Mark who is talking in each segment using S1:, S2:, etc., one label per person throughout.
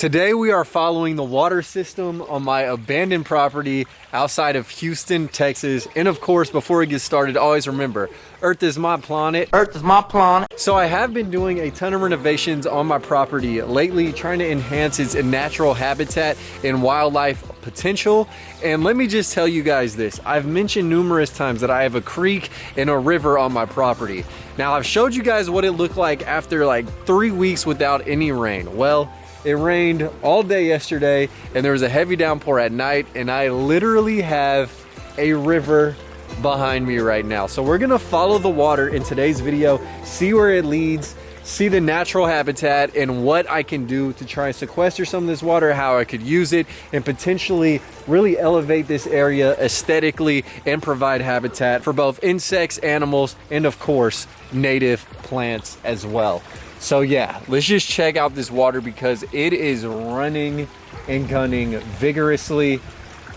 S1: Today we are following the water system on my abandoned property outside of Houston, Texas. And of course, before we get started, always remember, Earth is my planet.
S2: Earth is my planet.
S1: So I have been doing a ton of renovations on my property lately, trying to enhance its natural habitat and wildlife potential. And let me just tell you guys this. I've mentioned numerous times that I have a creek and a river on my property. Now I've showed you guys what it looked like after like 3 weeks without any rain. Well, it rained all day yesterday and there was a heavy downpour at night, and I literally have a river behind me right now. So we're gonna follow the water in today's video, see where it leads, see the natural habitat and what I can do to try and sequester some of this water, how I could use it and potentially really elevate this area aesthetically and provide habitat for both insects, animals, and of course, native plants as well. So yeah, let's just check out this water because it is running and gunning vigorously.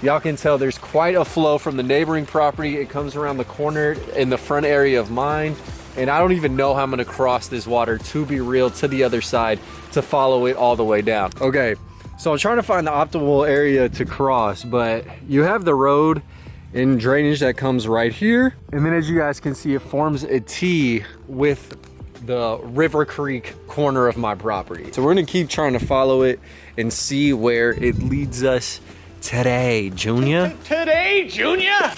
S1: Y'all can tell there's quite a flow from the neighboring property. It comes around the corner in the front area of mine. And I don't even know how I'm gonna cross this water, to be real, to the other side to follow it all the way down. Okay, so I'm trying to find the optimal area to cross, but you have the road and drainage that comes right here. And then as you guys can see, it forms a T with the River Creek corner of my property. So we're gonna keep trying to follow it and see where it leads us today, Junior.
S2: Today, Junior!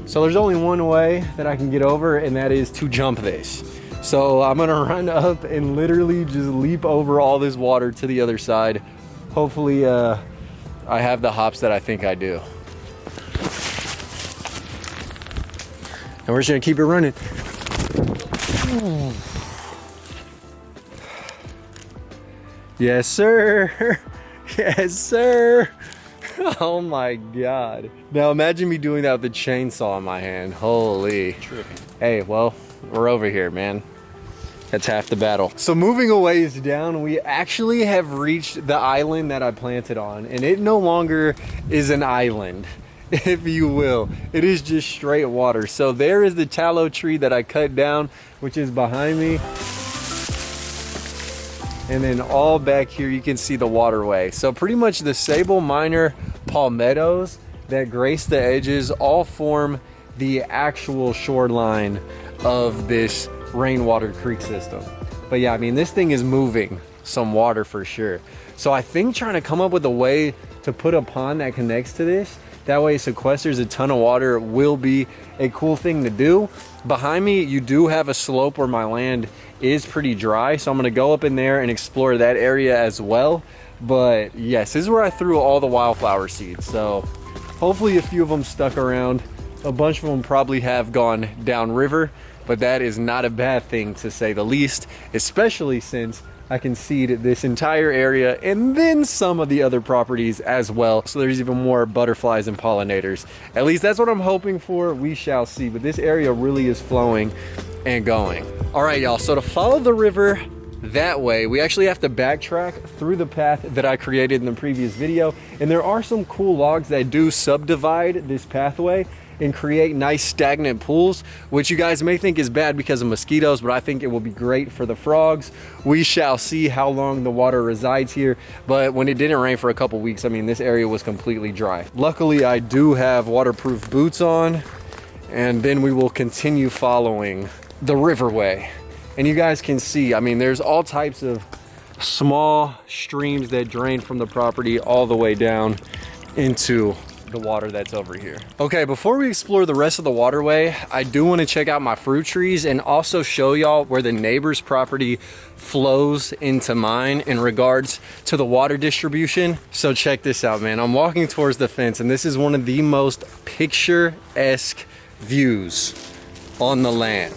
S1: So there's only one way that I can get over, and that is to jump this. So I'm gonna run up and literally just leap over all this water to the other side. Hopefully I have the hops that I think I do. And we're just gonna keep it running. Yes, sir. Yes, sir. Oh my God. Now imagine me doing that with a chainsaw in my hand. Holy.
S2: Tripping.
S1: Hey, well, we're over here, man. That's half the battle. So moving a ways down, we actually have reached the island that I planted on, and it no longer is an island, if you will. It is just straight water. So there is the tallow tree that I cut down, which is behind me. And then all back here, you can see the waterway. So pretty much the sable minor palmettos that grace the edges all form the actual shoreline of this rainwater creek system. But yeah, I mean, this thing is moving some water for sure. So I think trying to come up with a way to put a pond that connects to this, that way it sequesters a ton of water, will be a cool thing to do. Behind me, you do have a slope where my land is pretty dry, so I'm gonna go up in there and explore that area as well. But yes, this is where I threw all the wildflower seeds, so hopefully a few of them stuck around. A bunch of them probably have gone downriver, but that is not a bad thing to say the least, especially since I can seed this entire area and then some of the other properties as well. So there's even more butterflies and pollinators. At least that's what I'm hoping for. We shall see. But this area really is flowing and going. All right, y'all. So to follow the river that way, we actually have to backtrack through the path that I created in the previous video. And there are some cool logs that do subdivide this pathway and create nice stagnant pools, which you guys may think is bad because of mosquitoes, but I think it will be great for the frogs. We shall see how long the water resides here. But when it didn't rain for a couple weeks, I mean, this area was completely dry. Luckily, I do have waterproof boots on, and then we will continue following the riverway. And you guys can see, I mean, there's all types of small streams that drain from the property all the way down into the water that's over here. Okay, before we explore the rest of the waterway, I do want to check out my fruit trees and also show y'all where the neighbor's property flows into mine in regards to the water distribution. So check this out, man. I'm walking towards the fence, and this is one of the most picturesque views on the land.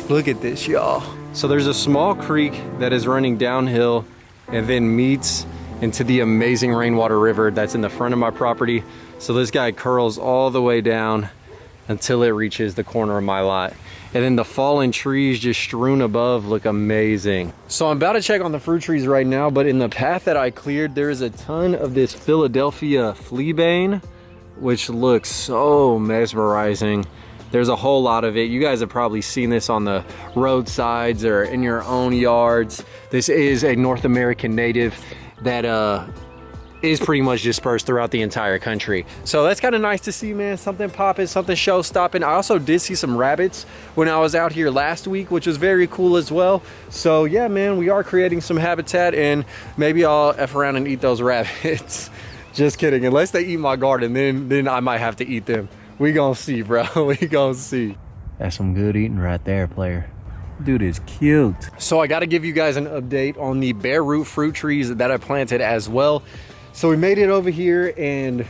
S1: Look at this, y'all. So there's a small creek that is running downhill and then meets into the amazing rainwater river that's in the front of my property. So this guy curls all the way down until it reaches the corner of my lot. And then the fallen trees just strewn above look amazing. So I'm about to check on the fruit trees right now, but in the path that I cleared, there is a ton of this Philadelphia fleabane, which looks so mesmerizing. There's a whole lot of it. You guys have probably seen this on the roadsides or in your own yards. This is a North American native. that is pretty much dispersed throughout the entire country. So that's kind of nice to see, man. Something popping, something show stopping. I also did see some rabbits when I was out here last week, which was very cool as well. So yeah, man, we are creating some habitat, and maybe I'll F around and eat those rabbits. Just kidding, unless they eat my garden, then I might have to eat them. We gonna see, bro. We gonna see. That's some good eating right there, player. Dude is cute. So I got to give you guys an update on the bare root fruit trees that I planted as well. So we made it over here, and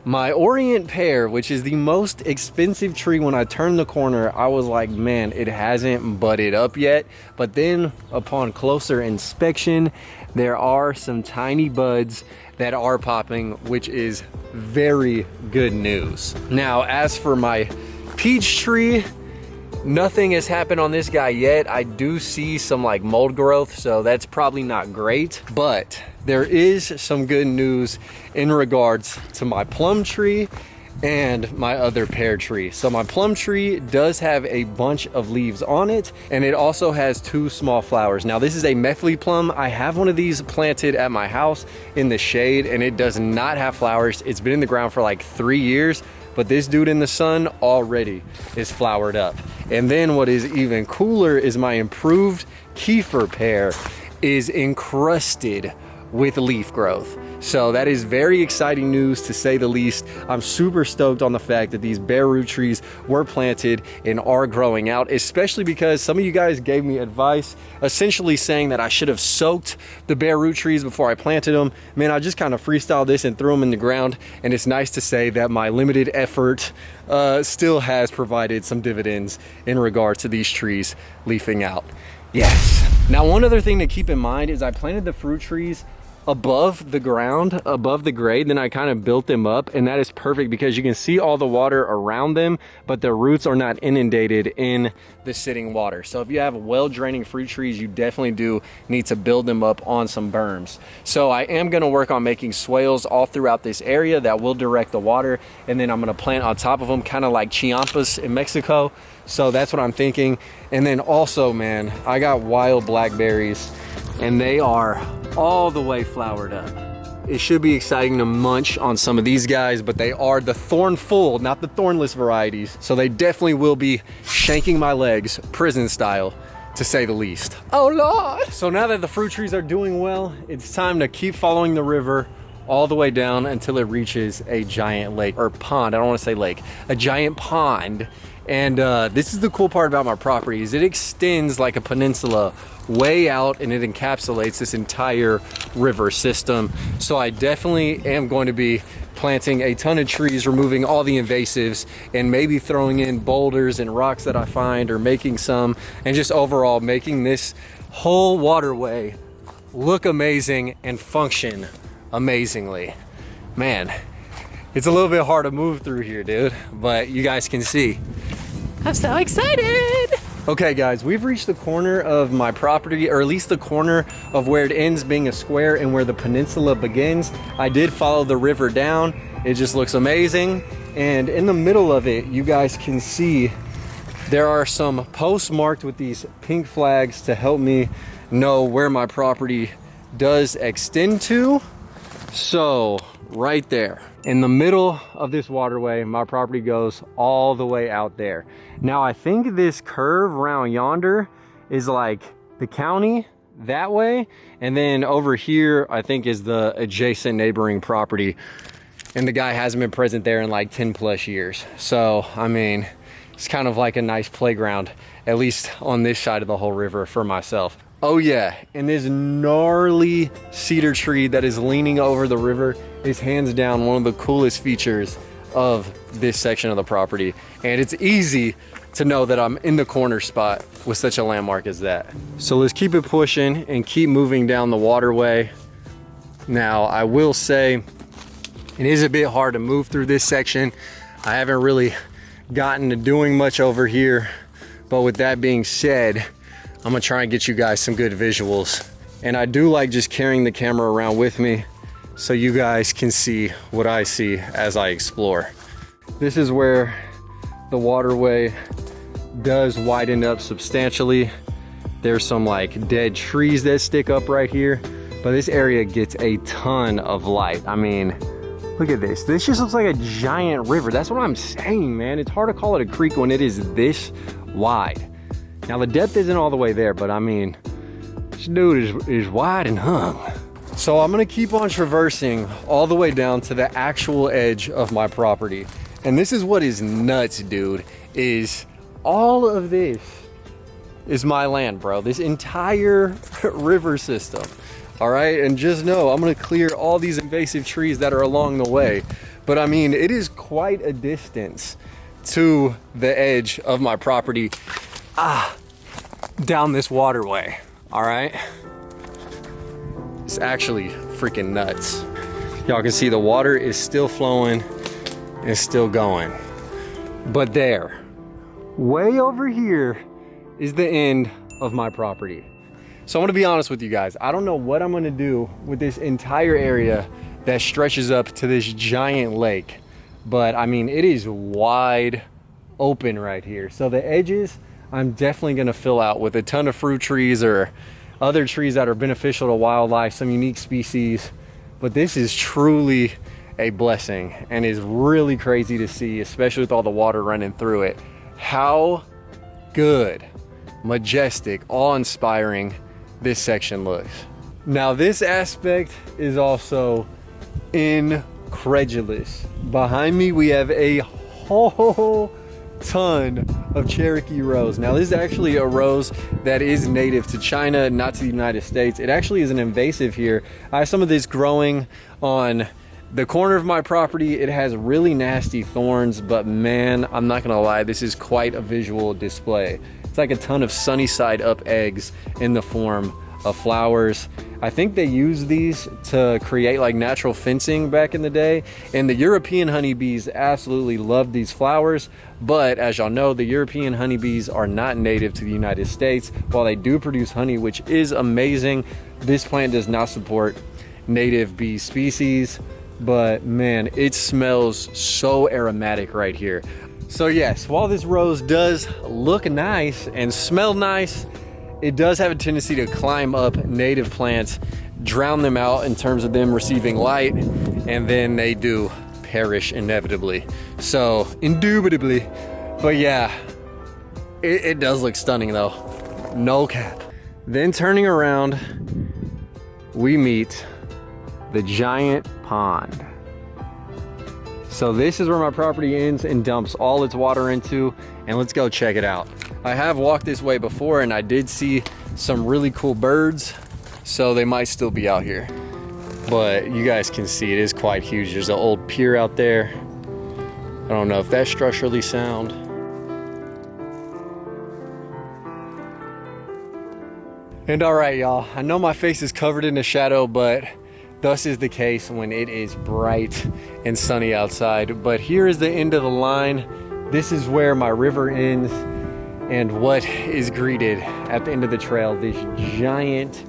S1: my Orient pear, which is the most expensive tree, when I turned the corner, I was like, man, it hasn't budded up yet. But then upon closer inspection, there are some tiny buds that are popping, which is very good news. Now, as for my peach tree, nothing has happened on this guy yet. I do see some like mold growth, so that's probably not great, but there is some good news in regards to my plum tree and my other pear tree. So my plum tree does have a bunch of leaves on it, and it also has 2 small flowers. Now this is a Methley plum. I have one of these planted at my house in the shade, and it does not have flowers. It's been in the ground for like 3 years, but this dude in the sun already is flowered up. And then what is even cooler is my improved Kiefer pear is encrusted with leaf growth. So that is very exciting news, to say the least. I'm super stoked on the fact that these bare root trees were planted and are growing out, especially because some of you guys gave me advice essentially saying that I should have soaked the bare root trees before I planted them. Man, I just kind of freestyled this and threw them in the ground, and it's nice to say that my limited effort still has provided some dividends in regards to these trees leafing out. Yes. Now, one other thing to keep in mind is I planted the fruit trees above the ground, above the grade, then I kind of built them up, and that is perfect because you can see all the water around them, but the roots are not inundated in the sitting water. So if you have well draining fruit trees, you definitely do need to build them up on some berms. So I am going to work on making swales all throughout this area that will direct the water, and then I'm going to plant on top of them, kind of like chiampas in Mexico. So that's what I'm thinking. And then also, man, I got wild blackberries, and they are all the way flowered up. It should be exciting to munch on some of these guys, but they are the thornful, not the thornless varieties. So they definitely will be shanking my legs, prison style, to say the least. Oh Lord! So now that the fruit trees are doing well, it's time to keep following the river all the way down until it reaches a giant lake, or pond. I don't want to say lake, a giant pond. And this is the cool part about my property, is it extends like a peninsula way out, and it encapsulates this entire river system. So I definitely am going to be planting a ton of trees, removing all the invasives, and maybe throwing in boulders and rocks that I find, or making some, and just overall making this whole waterway look amazing and function amazingly. Man, it's a little bit hard to move through here, dude, but you guys can see. I'm so excited. Okay guys, we've reached the corner of my property, or at least the corner of where it ends being a square and where the peninsula begins. I did follow the river down. It just looks amazing. And in the middle of it, you guys can see there are some posts marked with these pink flags to help me know where my property does extend to. So right there in the middle of this waterway, my property goes all the way out there. Now I think this curve around yonder is like the county that way, and then over here I think is the adjacent neighboring property, and the guy hasn't been present there in like 10 plus years. So I mean, it's kind of like a nice playground, at least on this side of the whole river, for myself. Oh yeah, and this gnarly cedar tree that is leaning over the river is hands down one of the coolest features of this section of the property. And it's easy to know that I'm in the corner spot with such a landmark as that. So let's keep it pushing and keep moving down the waterway. Now, I will say it is a bit hard to move through this section. I haven't really gotten to doing much over here, but with that being said, I'm gonna try and get you guys some good visuals. And I do like just carrying the camera around with me so you guys can see what I see as I explore. This is where the waterway does widen up substantially. There's some like dead trees that stick up right here, but this area gets a ton of light. I mean, look at this. This just looks like a giant river. That's what I'm saying, man. It's hard to call it a creek when it is this wide. Now the depth isn't all the way there, but I mean, this dude is wide and hung. So I'm gonna keep on traversing all the way down to the actual edge of my property. And this is what is nuts, dude, is all of this is my land, bro. This entire river system. All right, and just know I'm gonna clear all these invasive trees that are along the way. But I mean, it is quite a distance to the edge of my property, down this waterway, all right? It's actually freaking nuts. Y'all can see the water is still flowing and still going. But there, way over here is the end of my property. So I'm gonna be honest with you guys. I don't know what I'm gonna do with this entire area that stretches up to this giant lake. But I mean, it is wide open right here. So the edges, I'm definitely gonna fill out with a ton of fruit trees or other trees that are beneficial to wildlife, some unique species. But this is truly a blessing and is really crazy to see, especially with all the water running through it. How good, majestic, awe-inspiring this section looks. Now this aspect is also incredulous. Behind me we have a whole ton of Cherokee rose. Now this is actually a rose that is native to China, not to the United States. It actually is an invasive here. I have some of this growing on the corner of my property. It has really nasty thorns, but man, I'm not gonna lie, this is quite a visual display. It's like a ton of sunny side up eggs in the form of flowers. I think they use these to create like natural fencing back in the day, and the European honeybees absolutely love these flowers. But as y'all know, the European honeybees are not native to the United States. While they do produce honey, which is amazing, this plant does not support native bee species. But man, it smells so aromatic right here. So yes, while this rose does look nice and smell nice, it does have a tendency to climb up native plants, drown them out in terms of them receiving light, and then they do perish inevitably. So, indubitably. But yeah, it does look stunning though. No cap. Then turning around, we meet the giant pond. So this is where my property ends and dumps all its water into, and let's go check it out. I have walked this way before and I did see some really cool birds, so they might still be out here. But you guys can see it is quite huge. There's an old pier out there. I don't know if that's structurally sound. And all right, y'all, I know my face is covered in a shadow, but thus is the case when it is bright and sunny outside. But here is the end of the line. This is where my river ends, and what is greeted at the end of the trail, this giant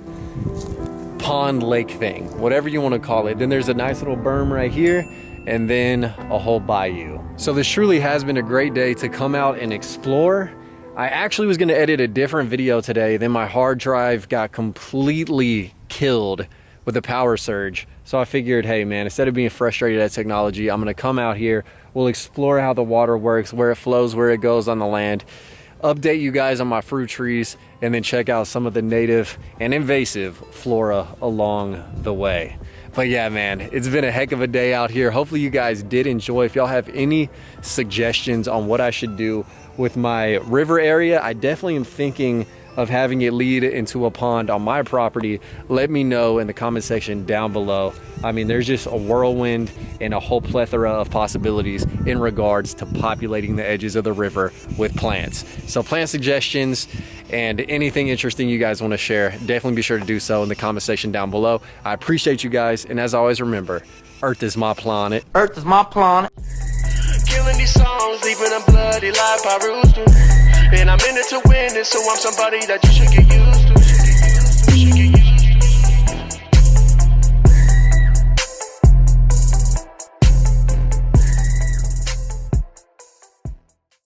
S1: pond lake thing, whatever you want to call it. Then there's a nice little berm right here, and then a whole bayou. So this truly has been a great day to come out and explore. I actually was going to edit a different video today, then my hard drive got completely killed with a power surge. So I figured, hey man, instead of being frustrated at technology, I'm gonna come out here, we'll explore how the water works, where it flows, where it goes on the land, update you guys on my fruit trees, and then check out some of the native and invasive flora along the way. But yeah, man, it's been a heck of a day out here. Hopefully you guys did enjoy. If y'all have any suggestions on what I should do with my river area, I definitely am thinking of having it lead into a pond on my property. Let me know in the comment section down below. I mean, there's just a whirlwind and a whole plethora of possibilities in regards to populating the edges of the river with plants. So plant suggestions and anything interesting you guys want to share, definitely be sure to do so in the comment section down below. I appreciate you guys, and as always, remember, Earth is my planet.
S2: Earth is my planet.
S3: Killing these songs, leaving a bloody life I roost to. And I'm in it to win it, so I'm somebody that you should get used to.